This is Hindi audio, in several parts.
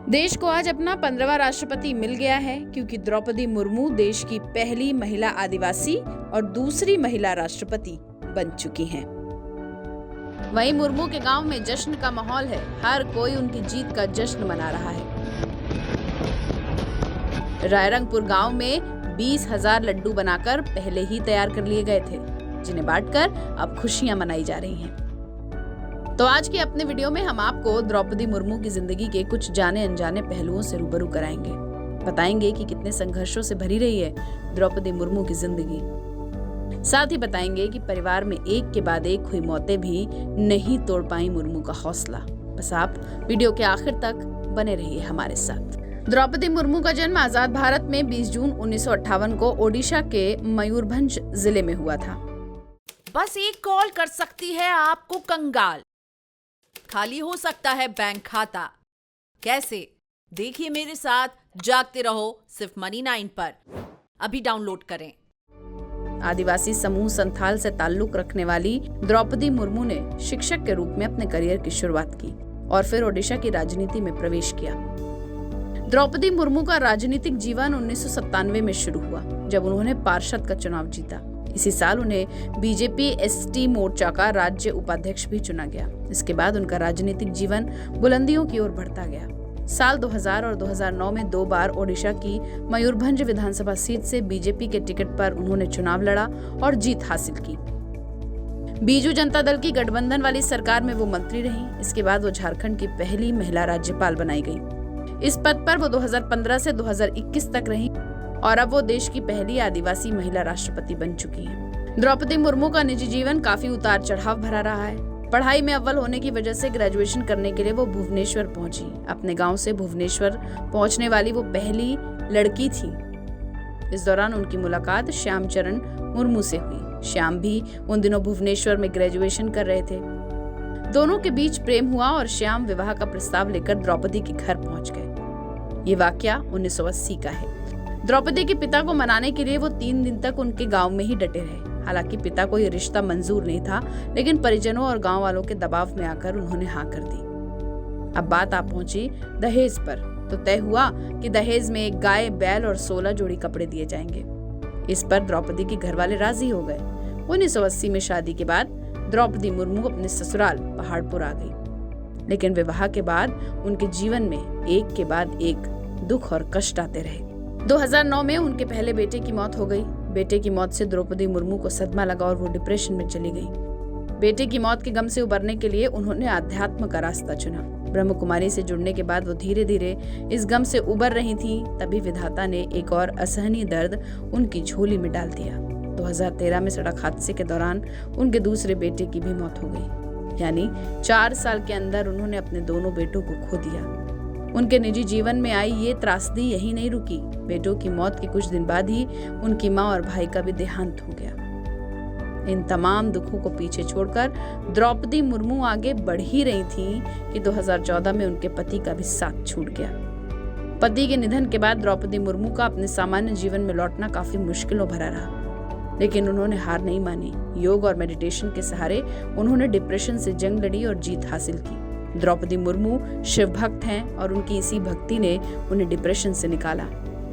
देश को आज अपना 15वां राष्ट्रपति मिल गया है, क्योंकि द्रौपदी मुर्मू देश की पहली महिला आदिवासी और दूसरी महिला राष्ट्रपति बन चुकी हैं। वहीं मुर्मू के गांव में जश्न का माहौल है। हर कोई उनकी जीत का जश्न मना रहा है। रायरंगपुर गांव में 20,000 लड्डू बनाकर पहले ही तैयार कर लिए गए थे, जिन्हें बांटकर अब खुशियां मनाई जा रही हैं। तो आज के अपने वीडियो में हम आपको द्रौपदी मुर्मू की जिंदगी के कुछ जाने अनजाने पहलुओं से रूबरू कराएंगे। बताएंगे कि कितने संघर्षों से भरी रही है द्रौपदी मुर्मू की जिंदगी। साथ ही बताएंगे कि परिवार में एक के बाद एक हुई मौतें भी नहीं तोड़ पाई मुर्मू का हौसला। बस आप वीडियो के आखिर तक बने रहिए हमारे साथ। द्रौपदी मुर्मू का जन्म आजाद भारत में 20 जून 1958 को ओडिशा के मयूरभंज जिले में हुआ था। बस एक कॉल कर सकती है आपको कंगाल। खाली हो सकता है बैंक खाता। कैसे? देखिए मेरे साथ, जागते रहो सिर्फ मनी 9 पर। अभी डाउनलोड करें। आदिवासी समूह संथाल से ताल्लुक रखने वाली द्रौपदी मुर्मू ने शिक्षक के रूप में अपने करियर की शुरुआत की और फिर ओडिशा की राजनीति में प्रवेश किया। द्रौपदी मुर्मू का राजनीतिक जीवन 1997 में शुरू हुआ, जब उन्होंने पार्षद का चुनाव जीता। इसी साल उन्हें बीजेपी एसटी मोर्चा का राज्य उपाध्यक्ष भी चुना गया। इसके बाद उनका राजनीतिक जीवन बुलंदियों की ओर बढ़ता गया। साल 2000 और 2009 में 2 बार ओडिशा की मयूरभंज विधानसभा सीट से बीजेपी के टिकट पर उन्होंने चुनाव लड़ा और जीत हासिल की। बीजू जनता दल की गठबंधन वाली सरकार में वो मंत्री रहीं। इसके बाद वो झारखंड की पहली महिला राज्यपाल बनाई गई। इस पद पर वो 2015 से 2021 तक रहीं और अब वो देश की पहली आदिवासी महिला राष्ट्रपति बन चुकी हैं। द्रौपदी मुर्मू का निजी जीवन काफी उतार चढ़ाव भरा रहा है। पढ़ाई में अव्वल होने की वजह से ग्रेजुएशन करने के लिए वो भुवनेश्वर पहुंची। अपने गांव से भुवनेश्वर पहुंचने वाली वो पहली लड़की थी। इस दौरान उनकी मुलाकात श्याम चरण मुर्मू से हुई। श्याम भी उन दिनों भुवनेश्वर में ग्रेजुएशन कर रहे थे। दोनों के बीच प्रेम हुआ और श्याम विवाह का प्रस्ताव लेकर द्रौपदी के घर पहुंच गए। ये वाकया 1980 का है। द्रौपदी के पिता को मनाने के लिए वो 3 दिन तक उनके गांव में ही डटे रहे। हालांकि पिता को ये रिश्ता मंजूर नहीं था, लेकिन परिजनों और गांव वालों के दबाव में आकर उन्होंने हाँ कर दी। अब बात आ पहुंची दहेज पर, तो तय हुआ कि दहेज में 1 गाय, बैल और 16 जोड़ी कपड़े दिए जाएंगे। इस पर द्रौपदी के घर वाले राजी हो गए। 1980 में शादी के बाद द्रौपदी मुर्मू अपने ससुराल पहाड़पुर आ गई। लेकिन विवाह के बाद उनके जीवन में एक के बाद एक दुख और कष्ट आते रहे। 2009 में उनके पहले बेटे की मौत हो गई। बेटे की मौत से द्रौपदी मुर्मू को सदमा लगा और वो डिप्रेशन में चली गई। बेटे की मौत के गम से उबरने के लिए उन्होंने अध्यात्म का रास्ता चुना। ब्रह्म कुमारी से जुड़ने के बाद वो धीरे धीरे इस गम से उबर रही थी। तभी विधाता ने एक और असहनीय दर्द उनकी झोली में डाल दिया। 2013 में सड़क हादसे के दौरान उनके दूसरे बेटे की भी मौत हो गई। यानी 4 साल के अंदर उन्होंने अपने दोनों बेटों को खो दिया। उनके निजी जीवन में आई ये त्रासदी यही नहीं रुकी। बेटों की मौत के कुछ दिन बाद ही उनकी मां और भाई का भी देहांत हो गया। इन तमाम दुखों को पीछे छोड़कर द्रौपदी मुर्मू आगे बढ़ ही रही थी कि 2014 में उनके पति का भी साथ छूट गया। पति के निधन के बाद द्रौपदी मुर्मू का अपने सामान्य जीवन में लौटना काफी मुश्किलों भरा रहा, लेकिन उन्होंने हार नहीं मानी। योग और मेडिटेशन के सहारे उन्होंने डिप्रेशन से जंग लड़ी और जीत हासिल की। द्रौपदी मुर्मू शिव भक्त हैं और उनकी इसी भक्ति ने उन्हें डिप्रेशन से निकाला।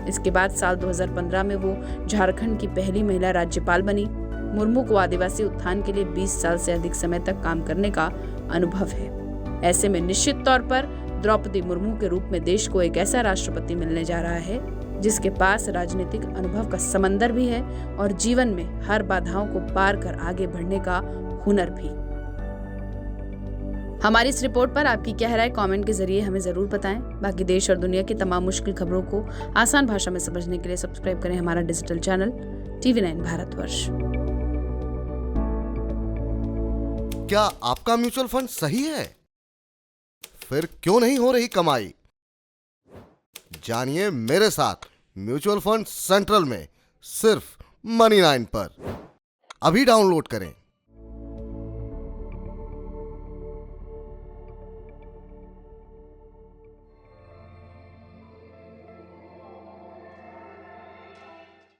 इसके बाद साल 2015 में वो झारखंड की पहली महिला राज्यपाल बनी। मुर्मू को आदिवासी उत्थान के लिए 20 साल से अधिक समय तक काम करने का अनुभव है। ऐसे में निश्चित तौर पर द्रौपदी मुर्मू के रूप में देश को एक ऐसा राष्ट्रपति मिलने जा रहा है जिसके पास राजनीतिक अनुभव का समंदर भी है और जीवन में हर बाधाओं को पार कर आगे बढ़ने का हुनर भी। हमारी इस रिपोर्ट पर आपकी क्या राय कमेंट के जरिए हमें जरूर बताएं। बाकी देश और दुनिया की तमाम मुश्किल खबरों को आसान भाषा में समझने के लिए सब्सक्राइब करें हमारा डिजिटल चैनल TV9 भारतवर्ष। क्या आपका म्यूचुअल फंड सही है? फिर क्यों नहीं हो रही कमाई? जानिए मेरे साथ म्यूचुअल फंड सेंट्रल में सिर्फ मनी 9 पर। अभी डाउनलोड करें।